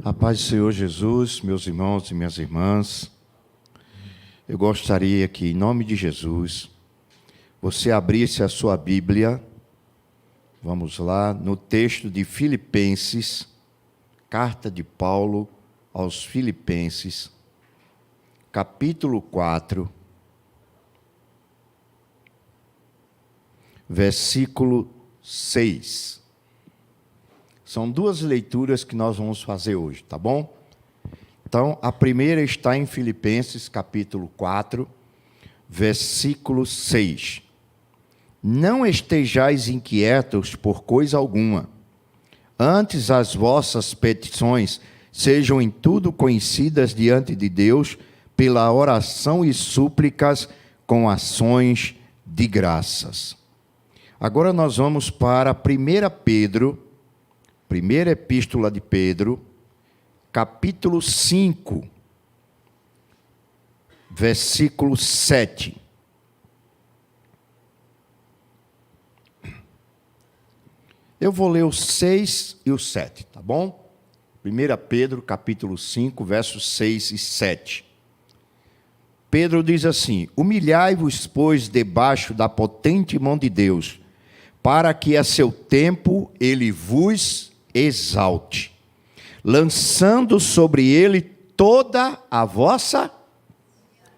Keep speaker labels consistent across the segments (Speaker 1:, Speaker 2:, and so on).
Speaker 1: A paz do Senhor Jesus, meus irmãos e minhas irmãs, eu gostaria que, em nome de Jesus, você abrisse a sua Bíblia, vamos lá, no texto de Filipenses, carta de Paulo aos Filipenses, capítulo 4, versículo 6. São duas leituras que nós vamos fazer hoje, tá bom? Então, a primeira está em Filipenses, capítulo 4, versículo 6. Não estejais inquietos por coisa alguma, antes as vossas petições sejam em tudo conhecidas diante de Deus, pela oração e súplicas com ações de graças. Agora nós vamos para 1 Pedro, primeira epístola de Pedro, capítulo 5, versículo 7. Eu vou ler o 6 e o 7, tá bom? 1 Pedro, capítulo 5, versos 6 e 7. Pedro diz assim: humilhai-vos, pois, debaixo da potente mão de Deus, para que a seu tempo ele vos exalte, lançando sobre ele toda a vossa...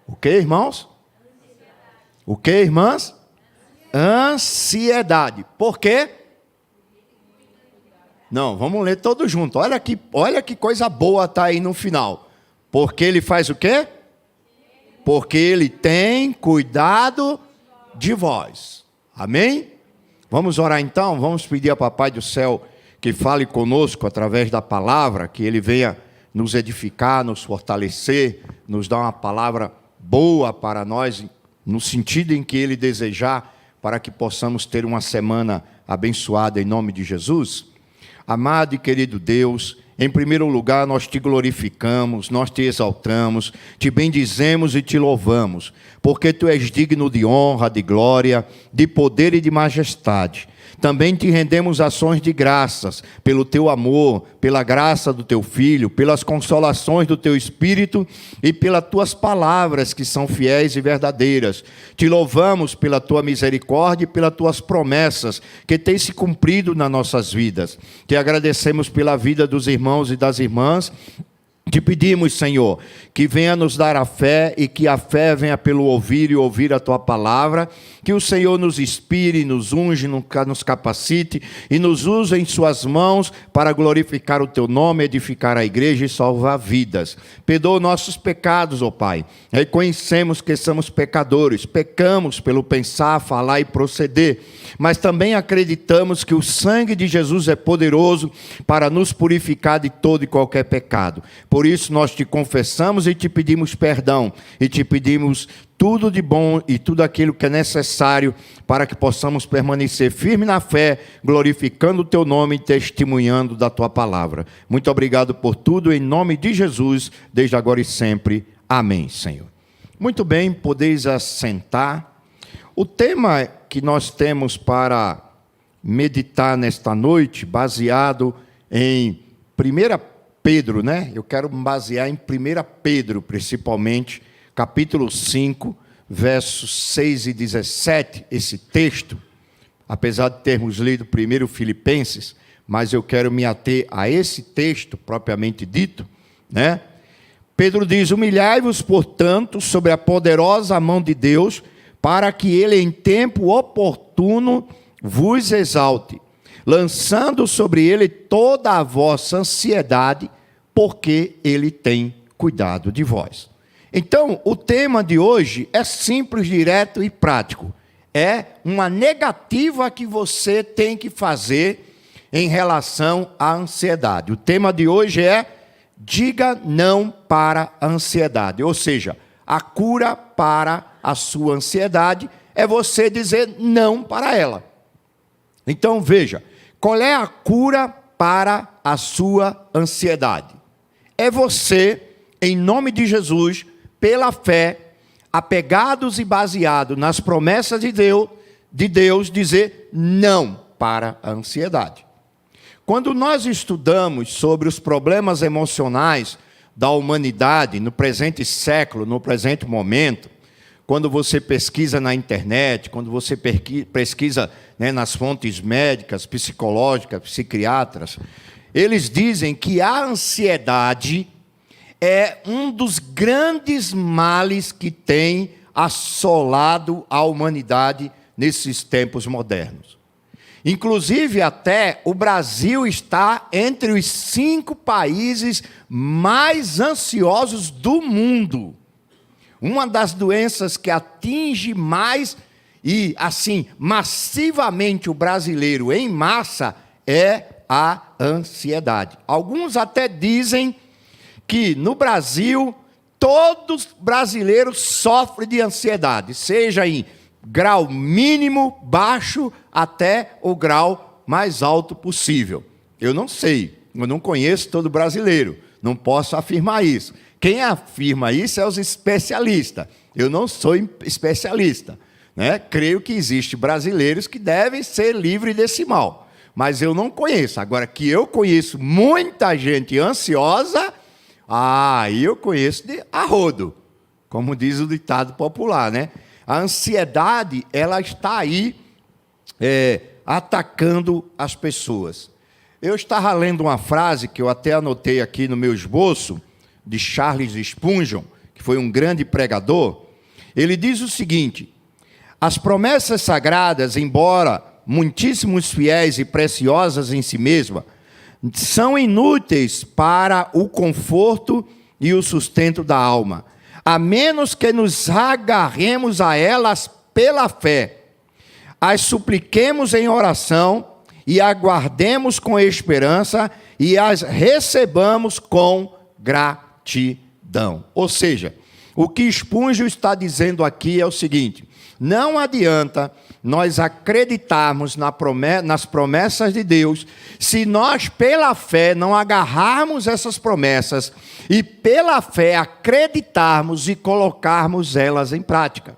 Speaker 1: O que, irmãos? O que, irmãs? Ansiedade. Por quê? Não, vamos ler todo junto. Olha que coisa boa está aí no final. Porque ele faz o quê? Porque ele tem cuidado de vós. Amém? Vamos orar então? Vamos pedir ao Papai do Céu que fale conosco através da palavra, que ele venha nos edificar, nos fortalecer, nos dar uma palavra boa para nós, no sentido em que ele desejar, para que possamos ter uma semana abençoada em nome de Jesus. Amado e querido Deus, em primeiro lugar nós te glorificamos, nós te exaltamos, te bendizemos e te louvamos, porque tu és digno de honra, de glória, de poder e de majestade. Também te rendemos ações de graças pelo teu amor, pela graça do teu Filho, pelas consolações do teu Espírito e pelas tuas palavras que são fiéis e verdadeiras. Te louvamos pela tua misericórdia e pelas tuas promessas que têm se cumprido nas nossas vidas. Te agradecemos pela vida dos irmãos e das irmãs. Te pedimos, Senhor, que venha nos dar a fé e que a fé venha pelo ouvir e ouvir a Tua palavra, que o Senhor nos inspire, nos unge, nos capacite e nos use em Suas mãos para glorificar o Teu nome, edificar a igreja e salvar vidas. Perdoa nossos pecados, ó Pai. Reconhecemos que somos pecadores, pecamos pelo pensar, falar e proceder, mas também acreditamos que o sangue de Jesus é poderoso para nos purificar de todo e qualquer pecado. Por isso nós te confessamos e te pedimos perdão, e te pedimos tudo de bom e tudo aquilo que é necessário para que possamos permanecer firme na fé, glorificando o teu nome e testemunhando da tua palavra. Muito obrigado por tudo, em nome de Jesus, desde agora e sempre. Amém, Senhor. Muito bem, podeis assentar. O tema que nós temos para meditar nesta noite, baseado em 1 Pedro, né? Eu quero me basear em 1 Pedro, principalmente, capítulo 5, versos 6 e 17, esse texto, apesar de termos lido primeiro Filipenses, mas eu quero me ater a esse texto, propriamente dito, né? Pedro diz: humilhai-vos, portanto, sobre a poderosa mão de Deus, para que ele em tempo oportuno vos exalte, lançando sobre ele toda a vossa ansiedade, porque ele tem cuidado de vós. Então, o tema de hoje é simples, direto e prático. É uma negativa que você tem que fazer em relação à ansiedade. O tema de hoje é: diga não para a ansiedade. Ou seja, a cura para a sua ansiedade é você dizer não para ela. Então, veja, qual é a cura para a sua ansiedade? É você, em nome de Jesus, pela fé, apegados e baseados nas promessas de Deus, dizer não para a ansiedade. Quando nós estudamos sobre os problemas emocionais da humanidade no presente século, no presente momento, quando você pesquisa na internet, quando você pesquisa, né, nas fontes médicas, psicológicas, psiquiatras, eles dizem que a ansiedade é um dos grandes males que tem assolado a humanidade nesses tempos modernos. Inclusive, até o Brasil está entre os 5 países mais ansiosos do mundo. Uma das doenças que atinge mais e, assim, massivamente o brasileiro em massa é a ansiedade. Alguns até dizem que no Brasil todos brasileiros sofrem de ansiedade, seja em grau mínimo, baixo, até o grau mais alto possível. Eu não sei, eu não conheço todo brasileiro, não posso afirmar isso. Quem afirma isso é os especialistas. Eu não sou especialista, né? Creio que existem brasileiros que devem ser livres desse mal, mas eu não conheço. Agora, que eu conheço muita gente ansiosa, aí eu conheço de arrodo, como diz o ditado popular, né? A ansiedade, ela está aí atacando as pessoas. Eu estava lendo uma frase que eu até anotei aqui no meu esboço, de Charles Spurgeon, que foi um grande pregador. Ele diz o seguinte: as promessas sagradas, embora muitíssimos fiéis e preciosas em si mesmas, são inúteis para o conforto e o sustento da alma, a menos que nos agarremos a elas pela fé, as supliquemos em oração e aguardemos com esperança e as recebamos com gratidão. Ou seja, o que Spurgeon está dizendo aqui é o seguinte: não adianta nós acreditarmos nas promessas de Deus, se nós, pela fé, não agarrarmos essas promessas e, pela fé, acreditarmos e colocarmos elas em prática.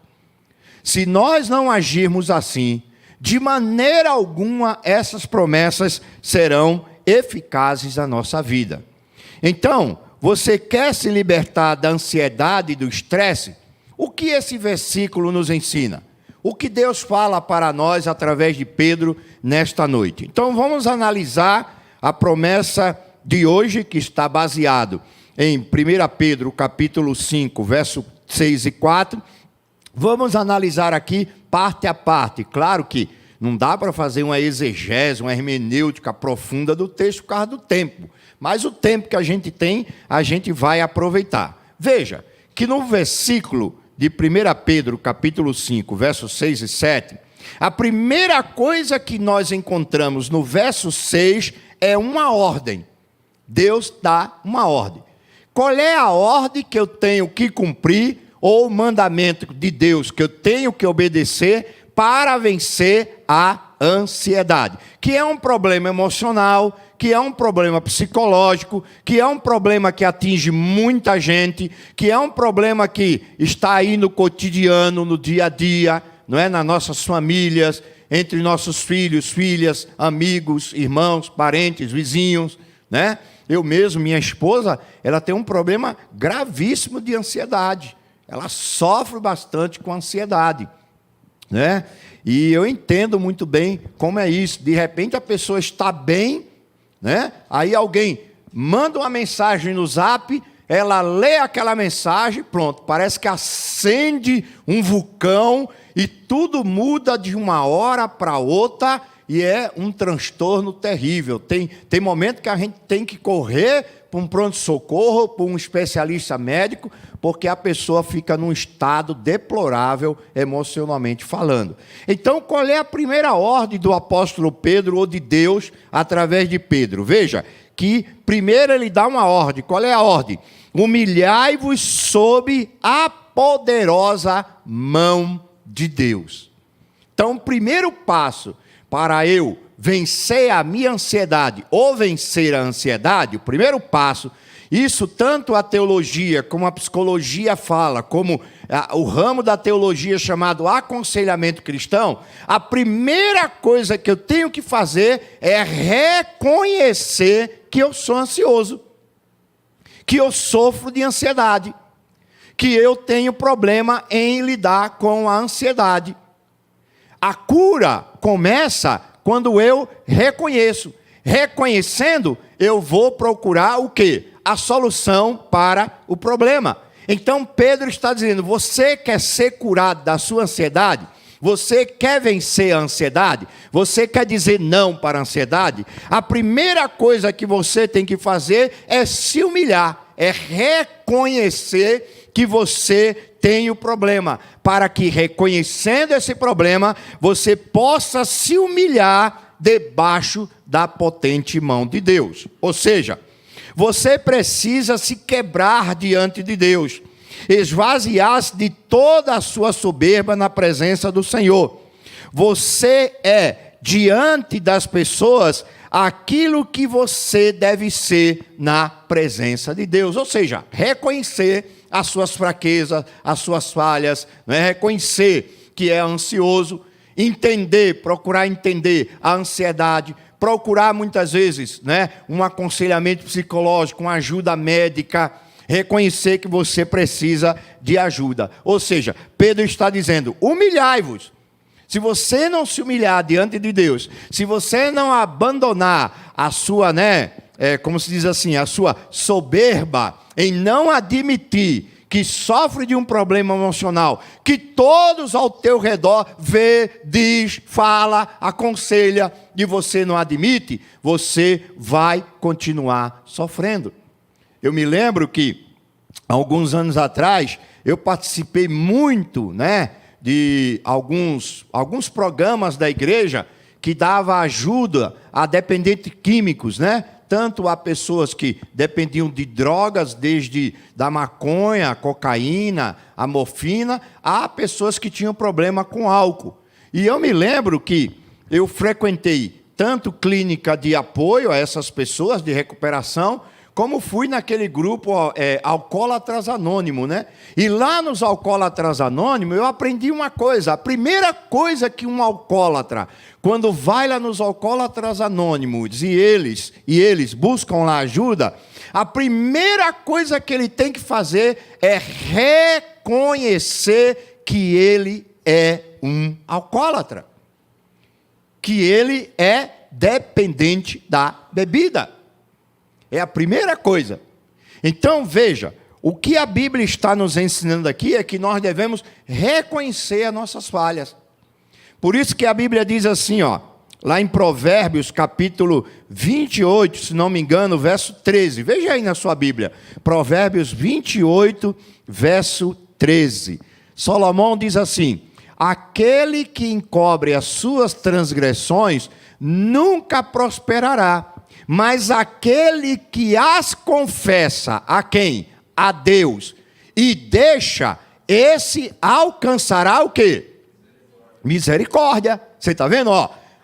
Speaker 1: Se nós não agirmos assim, de maneira alguma essas promessas serão eficazes na nossa vida. Então, você quer se libertar da ansiedade e do estresse? O que esse versículo nos ensina? O que Deus fala para nós através de Pedro nesta noite? Então vamos analisar a promessa de hoje, que está baseado em 1 Pedro capítulo 5, verso 6 e 4. Vamos analisar aqui parte a parte. Claro que não dá para fazer uma exegese, uma hermenêutica profunda do texto por causa do tempo. Mas o tempo que a gente tem, a gente vai aproveitar. Veja que no versículo de 1 Pedro, capítulo 5, versos 6 e 7, a primeira coisa que nós encontramos no verso 6 é uma ordem. Deus dá uma ordem. Qual é a ordem que eu tenho que cumprir, ou o mandamento de Deus que eu tenho que obedecer para vencer a ansiedade? Que é um problema emocional, que é um problema psicológico, que é um problema que atinge muita gente, que é um problema que está aí no cotidiano, no dia a dia, não é? Nas nossas famílias, entre nossos filhos, filhas, amigos, irmãos, parentes, vizinhos, né? Eu mesmo, minha esposa, ela tem um problema gravíssimo de ansiedade. Ela sofre bastante com ansiedade, né? E eu entendo muito bem como é isso. De repente a pessoa está bem, né? Aí alguém manda uma mensagem no Zap, ela lê aquela mensagem, pronto, parece que acende um vulcão e tudo muda de uma hora para outra e é um transtorno terrível. Tem momento que a gente tem que correr para um pronto-socorro, para um especialista médico, porque a pessoa fica num estado deplorável emocionalmente falando. Então, qual é a primeira ordem do apóstolo Pedro, ou de Deus, através de Pedro? Veja, que primeiro ele dá uma ordem. Qual é a ordem? Humilhai-vos sob a poderosa mão de Deus. Então, o primeiro passo para eu vencer a minha ansiedade ou vencer a ansiedade, o primeiro passo, isso tanto a teologia como a psicologia fala, como o ramo da teologia chamado aconselhamento cristão, a primeira coisa que eu tenho que fazer é reconhecer que eu sou ansioso, que eu sofro de ansiedade, que eu tenho problema em lidar com a ansiedade. A cura começa quando eu reconheço. Reconhecendo, eu vou procurar o quê? A solução para o problema. Então Pedro está dizendo, você quer ser curado da sua ansiedade? Você quer vencer a ansiedade? Você quer dizer não para a ansiedade? A primeira coisa que você tem que fazer é se humilhar, é reconhecer que você tem o problema, para que reconhecendo esse problema, você possa se humilhar debaixo da potente mão de Deus. Ou seja, você precisa se quebrar diante de Deus, esvaziar-se de toda a sua soberba na presença do Senhor. Você é, diante das pessoas, aquilo que você deve ser na presença de Deus. Ou seja, reconhecer as suas fraquezas, as suas falhas, né? Reconhecer que é ansioso, procurar entender a ansiedade, procurar muitas vezes, né, um aconselhamento psicológico, uma ajuda médica, reconhecer que você precisa de ajuda. Ou seja, Pedro está dizendo, humilhai-vos. Se você não se humilhar diante de Deus, se você não abandonar a sua, como se diz assim, a sua soberba, em não admitir que sofre de um problema emocional, que todos ao teu redor vê, diz, fala, aconselha, e você não admite, você vai continuar sofrendo. Eu me lembro que, alguns anos atrás, eu participei muito, de alguns programas da igreja que dava ajuda a dependentes químicos, tanto a pessoas que dependiam de drogas, desde da maconha, a cocaína, a morfina, a pessoas que tinham problema com álcool. E eu me lembro que eu frequentei tanto clínica de apoio a essas pessoas, de recuperação, como fui naquele grupo Alcoólatras Anônimos, E lá nos Alcoólatras Anônimos eu aprendi uma coisa. A primeira coisa que um alcoólatra, quando vai lá nos Alcoólatras Anônimos e eles buscam lá ajuda, a primeira coisa que ele tem que fazer é reconhecer que ele é um alcoólatra, que ele é dependente da bebida. É a primeira coisa. Então, veja, o que a Bíblia está nos ensinando aqui é que nós devemos reconhecer as nossas falhas. Por isso que a Bíblia diz assim, lá em Provérbios, capítulo 28, se não me engano, verso 13. Veja aí na sua Bíblia. Provérbios 28, verso 13. Salomão diz assim, aquele que encobre as suas transgressões nunca prosperará, mas aquele que as confessa, a quem? A Deus, e deixa, esse alcançará o quê? Misericórdia. Você está vendo?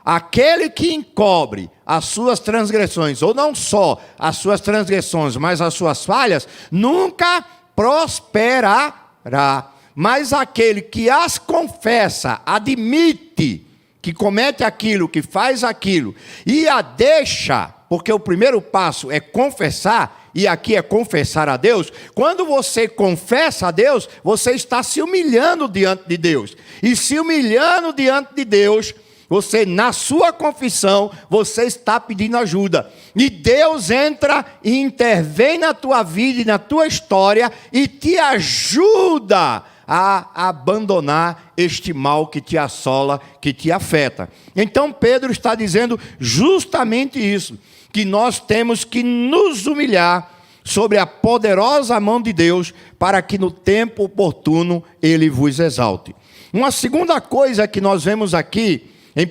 Speaker 1: Aquele que encobre as suas transgressões, ou não só as suas transgressões, mas as suas falhas, nunca prosperará. Mas aquele que as confessa, admite que comete aquilo, que faz aquilo, e a deixa, porque o primeiro passo é confessar, e aqui é confessar a Deus. Quando você confessa a Deus, você está se humilhando diante de Deus. E se humilhando diante de Deus, você, na sua confissão, você está pedindo ajuda. E Deus entra e intervém na tua vida e na tua história e te ajuda a abandonar este mal que te assola, que te afeta. Então Pedro está dizendo justamente isso, que nós temos que nos humilhar sobre a poderosa mão de Deus, para que no tempo oportuno Ele vos exalte. Uma segunda coisa que nós vemos aqui, em 1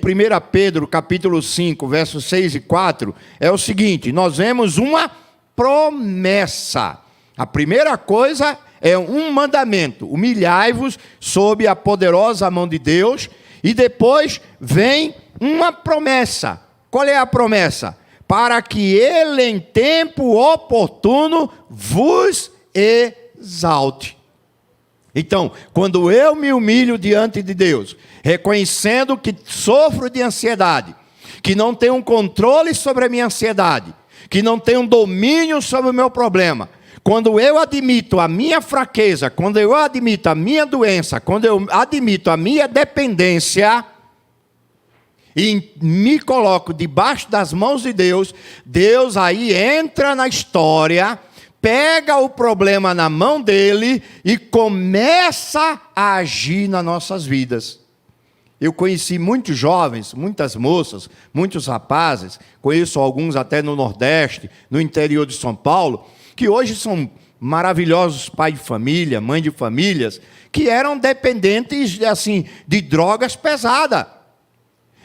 Speaker 1: Pedro, capítulo 5, versos 6 e 4, é o seguinte, nós vemos uma promessa. A primeira coisa é um mandamento, humilhai-vos sob a poderosa mão de Deus, e depois vem uma promessa. Qual é a promessa? Para que ele em tempo oportuno vos exalte. Então, quando eu me humilho diante de Deus, reconhecendo que sofro de ansiedade, que não tenho um controle sobre a minha ansiedade, que não tenho um domínio sobre o meu problema, quando eu admito a minha fraqueza, quando eu admito a minha doença, quando eu admito a minha dependência e me coloco debaixo das mãos de Deus, Deus aí entra na história, pega o problema na mão dele e começa a agir nas nossas vidas. Eu conheci muitos jovens, muitas moças, muitos rapazes, conheço alguns até no Nordeste, no interior de São Paulo, que hoje são maravilhosos pais de família, mães de famílias, que eram dependentes assim, de drogas pesadas.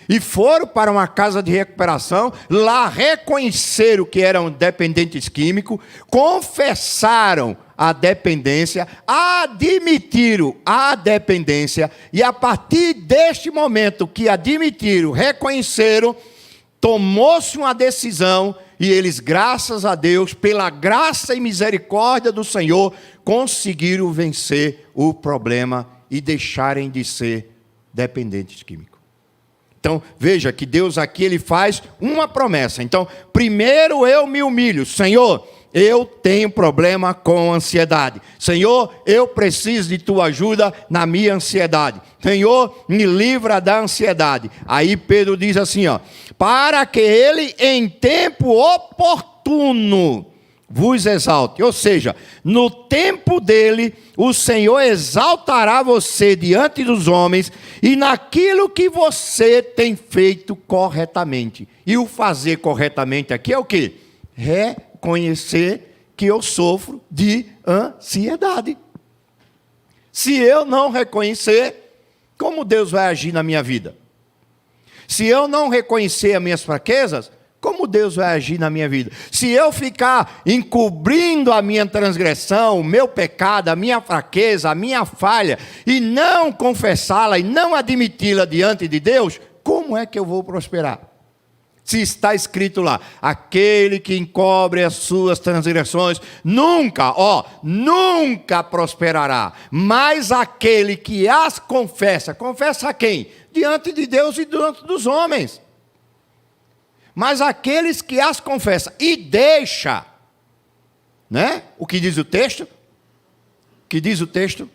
Speaker 1: E foram para uma casa de recuperação, lá reconheceram que eram dependentes químicos, confessaram a dependência, admitiram a dependência, e a partir deste momento que admitiram, reconheceram, tomou-se uma decisão, e eles, graças a Deus, pela graça e misericórdia do Senhor, conseguiram vencer o problema e deixarem de ser dependentes químicos. Então, veja que Deus aqui ele faz uma promessa. Então, primeiro eu me humilho. Senhor, eu tenho problema com ansiedade. Senhor, eu preciso de tua ajuda na minha ansiedade. Senhor, me livra da ansiedade. Aí Pedro diz assim, ó, para que ele em tempo oportuno vos exalte. Ou seja, no tempo dele, o Senhor exaltará você diante dos homens e naquilo que você tem feito corretamente. E o fazer corretamente aqui é o quê? Reconhecer que eu sofro de ansiedade. Se eu não reconhecer, como Deus vai agir na minha vida? Se eu não reconhecer as minhas fraquezas, como Deus vai agir na minha vida? Se eu ficar encobrindo a minha transgressão, o meu pecado, a minha fraqueza, a minha falha, e não confessá-la e não admiti-la diante de Deus, como é que eu vou prosperar? Se está escrito lá, aquele que encobre as suas transgressões, nunca prosperará. Mas aquele que as confessa, confessa a quem? Diante de Deus e diante dos homens. Mas aqueles que as confessam e deixa, né? O que diz o texto? O que diz o texto?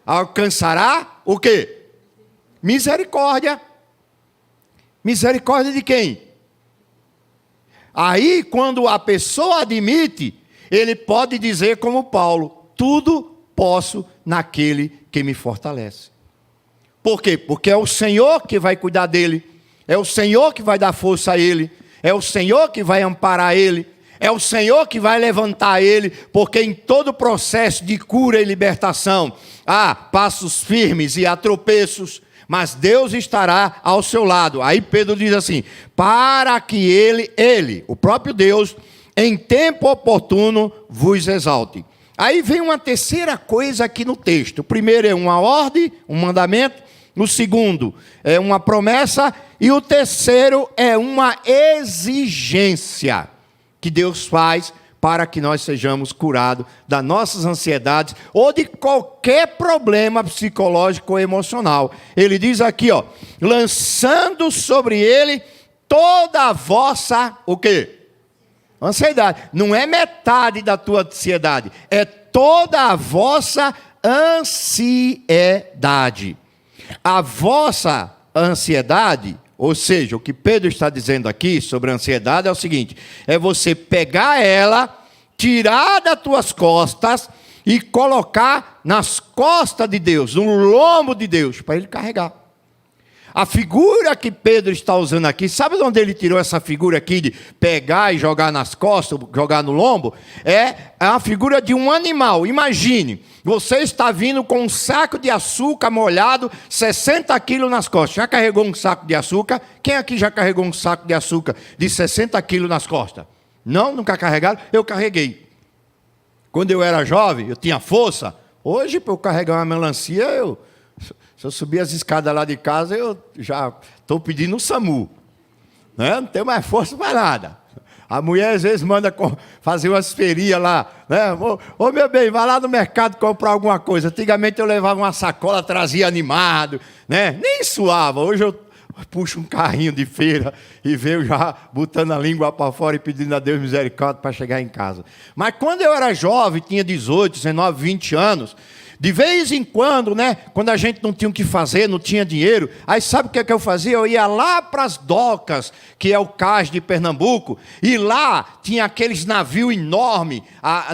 Speaker 1: Alcançará o quê? Misericórdia. Misericórdia de quem? Aí, quando a pessoa admite, ele pode dizer como Paulo, tudo posso naquele que me fortalece. Por quê? Porque é o Senhor que vai cuidar dele. É o Senhor que vai dar força a ele, é o Senhor que vai amparar ele, é o Senhor que vai levantar ele, porque em todo o processo de cura e libertação, há passos firmes e há tropeços, mas Deus estará ao seu lado. Aí Pedro diz assim, para que ele, o próprio Deus, em tempo oportuno vos exalte. Aí vem uma terceira coisa aqui no texto. O primeiro é uma ordem, um mandamento. O segundo é uma promessa. E o terceiro é uma exigência que Deus faz para que nós sejamos curados das nossas ansiedades ou de qualquer problema psicológico ou emocional. Ele diz aqui, ó, lançando sobre ele toda a vossa, o quê? Ansiedade. Não é metade da tua ansiedade, é toda a vossa ansiedade. A vossa ansiedade, ou seja, o que Pedro está dizendo aqui sobre a ansiedade é o seguinte, é você pegar ela, tirar das tuas costas e colocar nas costas de Deus, no lombo de Deus, para ele carregar. A figura que Pedro está usando aqui, sabe de onde ele tirou essa figura aqui de pegar e jogar nas costas, jogar no lombo? É a figura de um animal. Imagine, você está vindo com um saco de açúcar molhado, 60 quilos nas costas. Já carregou um saco de açúcar? Quem aqui já carregou um saco de açúcar de 60 quilos nas costas? Não? Nunca carregaram? Eu carreguei. Quando eu era jovem, eu tinha força. Hoje, para eu carregar uma melancia, se eu subir as escadas lá de casa, eu já estou pedindo o SAMU. né? Não tenho mais força para nada. A mulher às vezes manda fazer umas feirinhas lá, né? Ô meu bem, vai lá no mercado comprar alguma coisa. Antigamente eu levava uma sacola, trazia animado, né? Nem suava. Hoje eu puxo um carrinho de feira e venho já botando a língua para fora e pedindo a Deus misericórdia para chegar em casa. Mas quando eu era jovem, tinha 18, 19, 20 anos, de vez em quando, né, quando a gente não tinha o que fazer, não tinha dinheiro, aí sabe o que eu fazia? Eu ia lá para as docas, que é o cais de Pernambuco, e lá tinha aqueles navios enormes,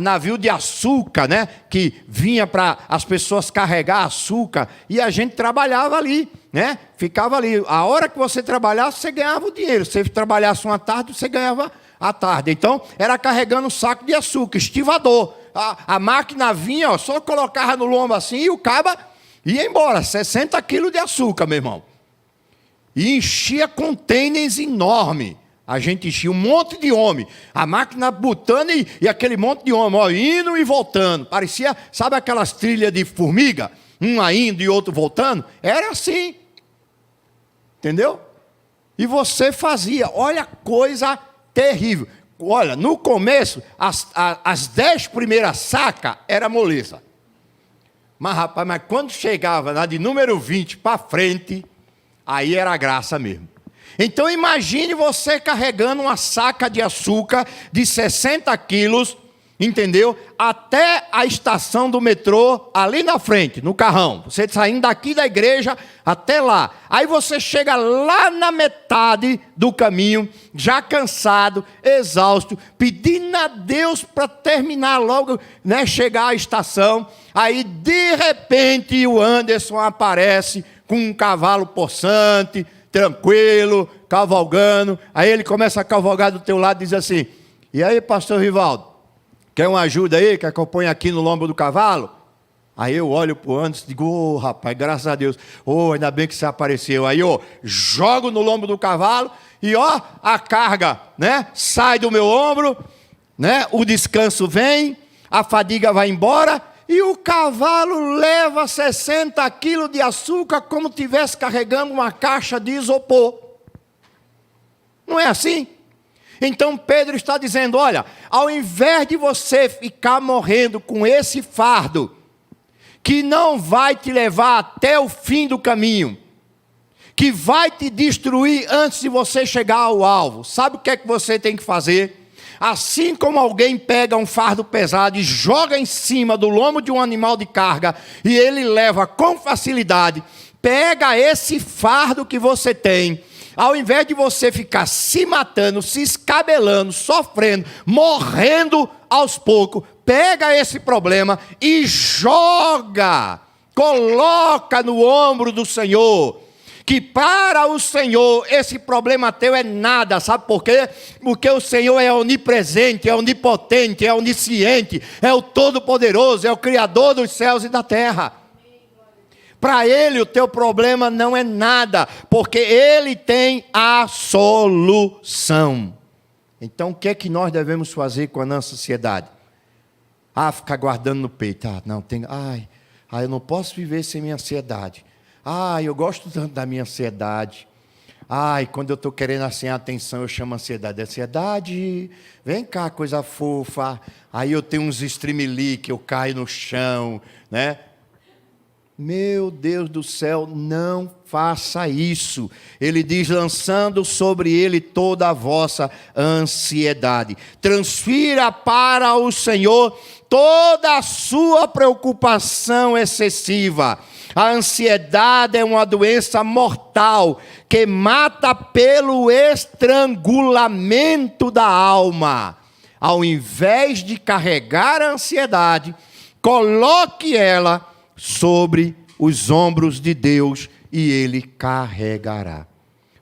Speaker 1: navio de açúcar, né, que vinha para as pessoas carregar açúcar, e a gente trabalhava ali, né, ficava ali. A hora que você trabalhasse, você ganhava o dinheiro. Se você trabalhasse uma tarde, você ganhava a tarde. Então, era carregando um saco de açúcar, estivador. A máquina vinha, ó, só colocava no lombo assim e o caba ia embora. 60 quilos de açúcar, meu irmão. E enchia containers enormes. A gente enchia um monte de homem. A máquina botando e aquele monte de homem, ó, indo e voltando. Parecia, sabe aquelas trilhas de formiga? Um indo e outro voltando? Era assim. Entendeu? E você fazia. Olha, coisa terrível. Olha, no começo, as 10 primeiras sacas era moleza. Mas, rapaz, quando chegava na de número 20 para frente, aí era graça mesmo. Então, imagine você carregando uma saca de açúcar de 60 quilos, entendeu? Até a estação do metrô, ali na frente, no carrão. Você saindo daqui da igreja até lá. Aí você chega lá na metade do caminho, já cansado, exausto, pedindo a Deus para terminar logo, né, chegar à estação. Aí, de repente, o Anderson aparece com um cavalo possante, tranquilo, cavalgando. Aí ele começa a cavalgar do teu lado e diz assim: e aí, pastor Rivaldo? Quer uma ajuda aí? Quer que eu ponha aqui no lombo do cavalo? Aí eu olho para o Anderson e digo: ô, rapaz, graças a Deus. Ô, ainda bem que você apareceu. Aí eu jogo no lombo do cavalo e ó, a carga, né, sai do meu ombro, né, o descanso vem, a fadiga vai embora e o cavalo leva 60 quilos de açúcar como se estivesse carregando uma caixa de isopor. Não é assim? Então Pedro está dizendo: olha, ao invés de você ficar morrendo com esse fardo, que não vai te levar até o fim do caminho, que vai te destruir antes de você chegar ao alvo, sabe o que é que você tem que fazer? Assim como alguém pega um fardo pesado e joga em cima do lombo de um animal de carga, e ele leva com facilidade, pega esse fardo que você tem, ao invés de você ficar se matando, se escabelando, sofrendo, morrendo aos poucos, pega esse problema e joga, coloca no ombro do Senhor, que para o Senhor esse problema teu é nada. Sabe por quê? Porque o Senhor é onipresente, é onipotente, é onisciente, é o Todo-Poderoso, é o Criador dos céus e da terra. Para Ele o teu problema não é nada, porque Ele tem a solução. Então o que é que nós devemos fazer com a nossa ansiedade? Ficar guardando no peito. Eu não posso viver sem minha ansiedade. Eu gosto tanto da minha ansiedade. Quando eu estou querendo assim a atenção, eu chamo ansiedade. Ansiedade, vem cá, coisa fofa. Aí eu tenho uns streamili que eu caio no chão, né? Meu Deus do céu, não faça isso. Ele diz: lançando sobre ele toda a vossa ansiedade. Transfira para o Senhor toda a sua preocupação excessiva. A ansiedade é uma doença mortal que mata pelo estrangulamento da alma. Ao invés de carregar a ansiedade, coloque ela sobre os ombros de Deus e Ele carregará.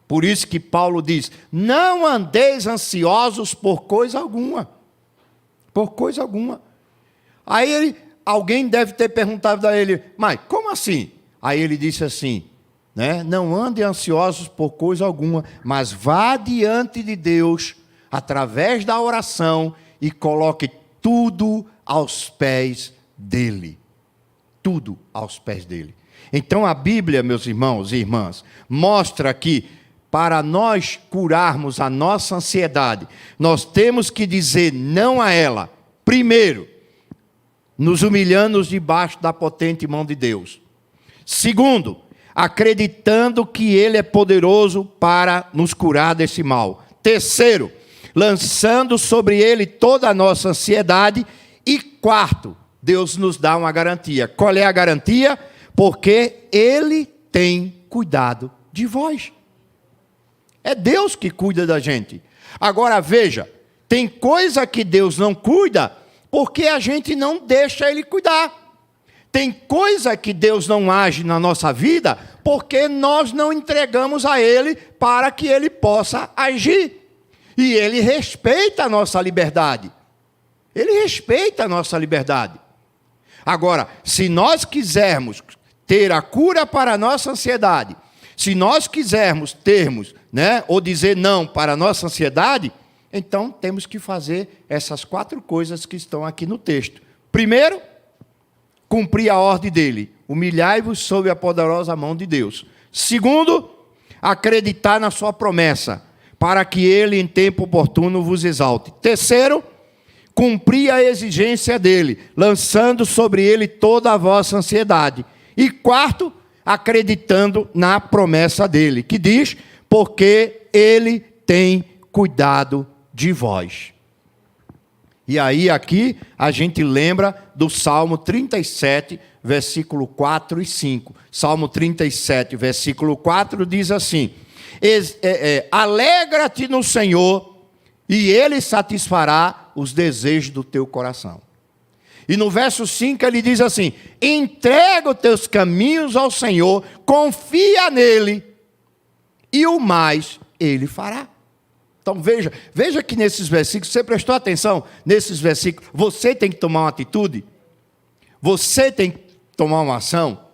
Speaker 1: Por isso que Paulo diz: não andeis ansiosos por coisa alguma. Por coisa alguma. Aí alguém deve ter perguntado a ele: mas como assim? Aí ele disse assim, né? Não andem ansiosos por coisa alguma, mas vá diante de Deus através da oração e coloque tudo aos pés dele. Tudo aos pés dele. Então a Bíblia, meus irmãos e irmãs, mostra que para nós curarmos a nossa ansiedade, nós temos que dizer não a ela. Primeiro, nos humilhando debaixo da potente mão de Deus. Segundo, acreditando que Ele é poderoso para nos curar desse mal. Terceiro, lançando sobre Ele toda a nossa ansiedade. E quarto, Deus nos dá uma garantia. Qual é a garantia? Porque Ele tem cuidado de vós. É Deus que cuida da gente. Agora veja, tem coisa que Deus não cuida porque a gente não deixa Ele cuidar. Tem coisa que Deus não age na nossa vida porque nós não entregamos a Ele para que Ele possa agir. E Ele respeita a nossa liberdade. Ele respeita a nossa liberdade. Agora, se nós quisermos ter a cura para a nossa ansiedade, se nós quisermos termos, ou dizer não para a nossa ansiedade, então temos que fazer essas 4 coisas que estão aqui no texto. Primeiro, cumprir a ordem dele. Humilhai-vos sob a poderosa mão de Deus. Segundo, acreditar na sua promessa, para que ele em tempo oportuno vos exalte. Terceiro, cumprir a exigência dele, lançando sobre ele toda a vossa ansiedade. E quarto, acreditando na promessa dele, que diz, porque ele tem cuidado de vós. E aí aqui a gente lembra do Salmo 37, versículo 4 e 5. Salmo 37, versículo 4 diz assim, alegra-te no Senhor e Ele satisfará os desejos do teu coração. E no verso 5 ele diz assim, entrega os teus caminhos ao Senhor, confia nele e o mais Ele fará. Então veja que nesses versículos, você prestou atenção nesses versículos, você tem que tomar uma atitude, você tem que tomar uma ação.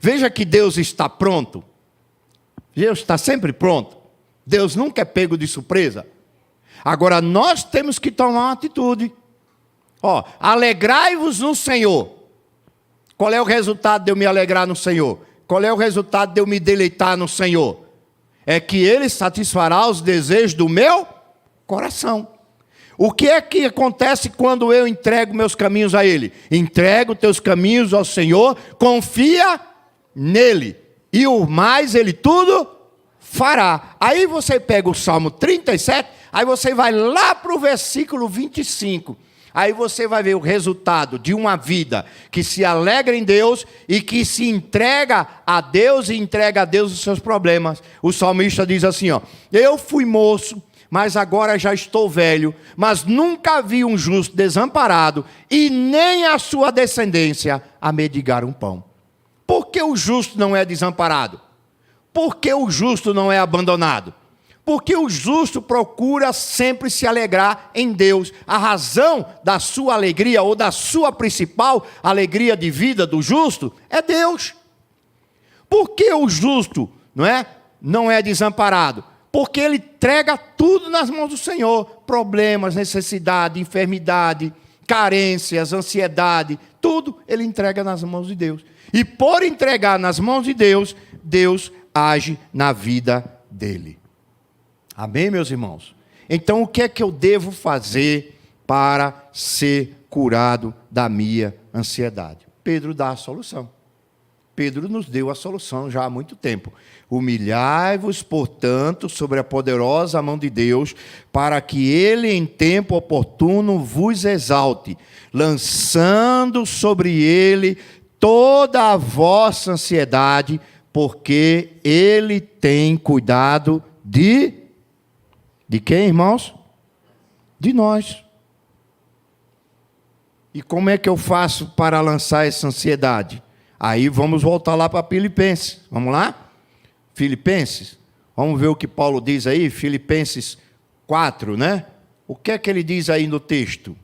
Speaker 1: Veja que Deus está pronto, Deus está sempre pronto, Deus nunca é pego de surpresa. Agora nós temos que tomar uma atitude. Alegrai-vos no Senhor. Qual é o resultado de eu me alegrar no Senhor? Qual é o resultado de eu me deleitar no Senhor? É que Ele satisfará os desejos do meu coração. O que é que acontece quando eu entrego meus caminhos a Ele? Entrego teus caminhos ao Senhor, confia nele, e o mais Ele tudo fará. Aí você pega o Salmo 37, aí você vai lá para o versículo 25. Aí você vai ver o resultado de uma vida que se alegra em Deus e que se entrega a Deus e entrega a Deus os seus problemas. O salmista diz assim, eu fui moço, mas agora já estou velho, mas nunca vi um justo desamparado e nem a sua descendência a mendigar um pão. Por que o justo não é desamparado? Por que o justo não é abandonado? Porque o justo procura sempre se alegrar em Deus. A razão da sua alegria, ou da sua principal alegria de vida do justo, é Deus. Por que o justo não é desamparado? Porque ele entrega tudo nas mãos do Senhor. Problemas, necessidade, enfermidade, carências, ansiedade, tudo ele entrega nas mãos de Deus. E por entregar nas mãos de Deus, Deus age na vida dele. Amém, meus irmãos? Então, o que é que eu devo fazer para ser curado da minha ansiedade? Pedro dá a solução. Pedro nos deu a solução já há muito tempo. Humilhai-vos, portanto, sobre a poderosa mão de Deus, para que Ele, em tempo oportuno, vos exalte, lançando sobre Ele toda a vossa ansiedade, porque Ele tem cuidado de quem, irmãos? De nós. E como é que eu faço para lançar essa ansiedade? Aí vamos voltar lá para Filipenses. Vamos lá? Filipenses. Vamos ver o que Paulo diz aí, Filipenses 4, O que é que ele diz aí no texto?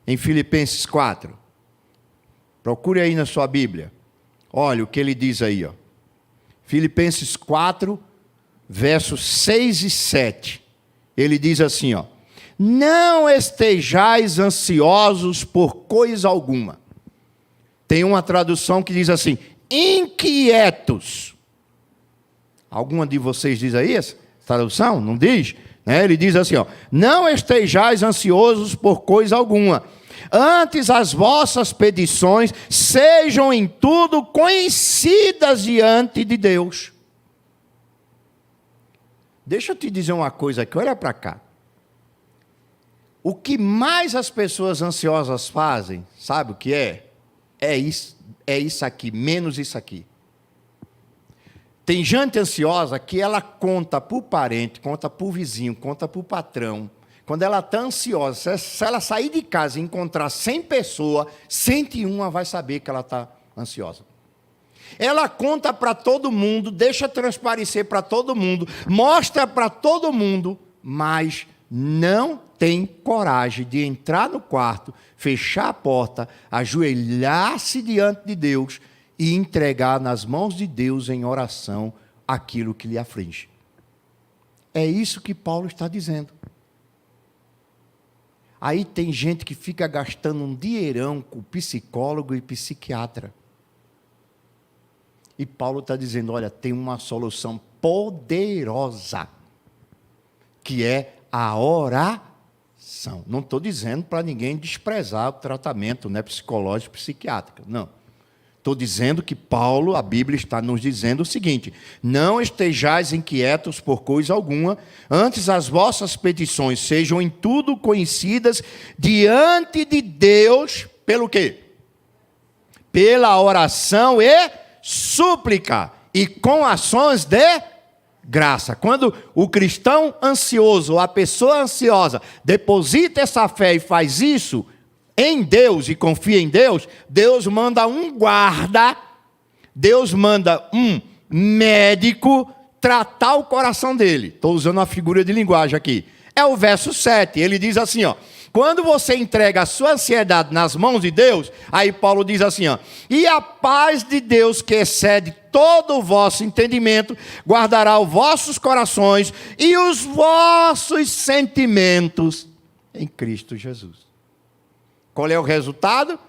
Speaker 1: Em Filipenses 4. Procure aí na sua Bíblia. Olha o que ele diz aí, Filipenses 4, versos 6 e 7. Ele diz assim, não estejais ansiosos por coisa alguma. Tem uma tradução que diz assim, inquietos. Alguma de vocês diz aí essa? tradução, não diz? Ele diz assim, ó, não estejais ansiosos por coisa alguma, antes as vossas petições sejam em tudo conhecidas diante de Deus. Deixa eu te dizer uma coisa aqui, olha para cá. O que mais as pessoas ansiosas fazem, sabe o que é? É isso aqui, menos isso aqui. Tem gente ansiosa que ela conta para o parente, conta para o vizinho, conta para o patrão. Quando ela está ansiosa, se ela sair de casa e encontrar 100 pessoas, 101 vai saber que ela está ansiosa. Ela conta para todo mundo, deixa transparecer para todo mundo, mostra para todo mundo, mas não tem coragem de entrar no quarto, fechar a porta, ajoelhar-se diante de Deus e entregar nas mãos de Deus em oração aquilo que lhe aflige. É isso que Paulo está dizendo. Aí tem gente que fica gastando um dinheirão com psicólogo e psiquiatra. E Paulo está dizendo, olha, tem uma solução poderosa, que é a oração. Não estou dizendo para ninguém desprezar o tratamento, né, psicológico e psiquiátrico, não. Estou dizendo que Paulo, a Bíblia está nos dizendo o seguinte, não estejais inquietos por coisa alguma, antes as vossas petições sejam em tudo conhecidas diante de Deus, pelo quê? Pela oração e súplica, e com ações de graça. Quando o cristão ansioso, a pessoa ansiosa, deposita essa fé e faz isso em Deus e confia em Deus, Deus manda um guarda, Deus manda um médico tratar o coração dele. Estou usando uma figura de linguagem aqui. É o verso 7, ele diz assim, ó, quando você entrega a sua ansiedade nas mãos de Deus, aí Paulo diz assim, ó, e a paz de Deus que excede todo o vosso entendimento, guardará os vossos corações e os vossos sentimentos em Cristo Jesus. Qual é o resultado?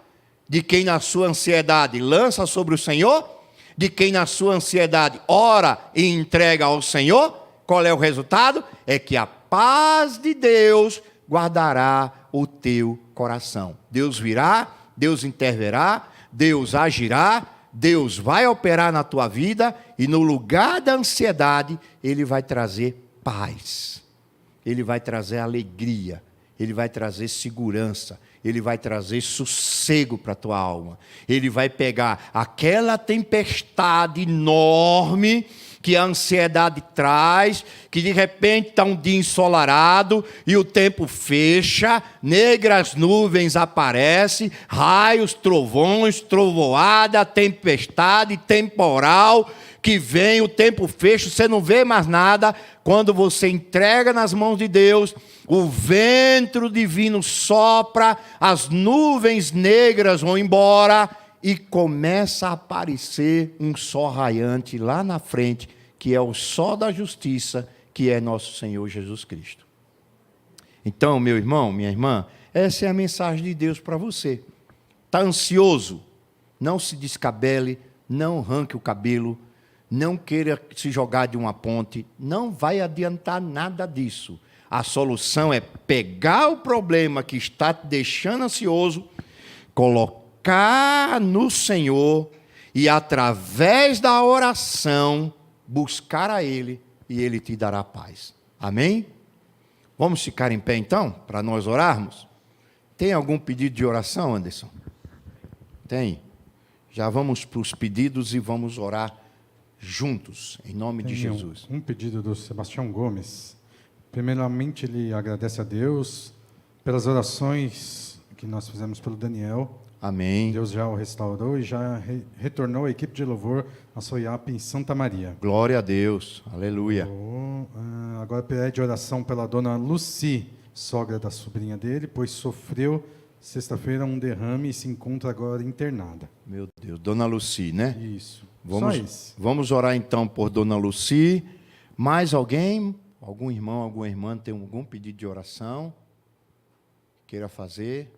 Speaker 1: De quem na sua ansiedade lança sobre o Senhor, de quem na sua ansiedade ora e entrega ao Senhor, qual é o resultado? É que a paz de Deus guardará o teu coração. Deus virá, Deus intervirá, Deus agirá, Deus vai operar na tua vida e no lugar da ansiedade, Ele vai trazer paz, Ele vai trazer alegria, Ele vai trazer segurança, Ele vai trazer sossego para a tua alma. Ele vai pegar aquela tempestade enorme que a ansiedade traz, que de repente está um dia ensolarado e o tempo fecha, negras nuvens aparecem, raios, trovões, trovoada, tempestade, temporal, que vem, o tempo fecha, você não vê mais nada. Quando você entrega nas mãos de Deus, o vento divino sopra, as nuvens negras vão embora e começa a aparecer um sol raiante lá na frente, que é o sol da justiça, que é nosso Senhor Jesus Cristo. Então, meu irmão, minha irmã, essa é a mensagem de Deus para você. Está ansioso? Não se descabele, não arranque o cabelo, não queira se jogar de uma ponte, não vai adiantar nada disso. A solução é pegar o problema que está te deixando ansioso, colocar no Senhor e, através da oração, buscar a Ele e Ele te dará paz. Amém? Vamos ficar em pé então, para nós orarmos? Tem algum pedido de oração, Anderson? Tem. Já vamos para os pedidos e vamos orar juntos, em nome de Jesus.
Speaker 2: Um pedido do Sebastião Gomes. Primeiramente, ele agradece a Deus pelas orações que nós fizemos pelo Daniel.
Speaker 1: Amém.
Speaker 2: Deus já o restaurou e já retornou a equipe de louvor a Soiap em Santa Maria.
Speaker 1: Glória a Deus. Aleluia.
Speaker 2: Agora pede oração pela dona Lucy, sogra da sobrinha dele, pois sofreu sexta-feira um derrame e se encontra agora internada.
Speaker 1: Meu Deus, dona Lucy, né?
Speaker 2: Isso.
Speaker 1: Vamos orar então por dona Lucy. Mais alguém? Algum irmão, alguma irmã tem algum pedido de oração? Queira fazer?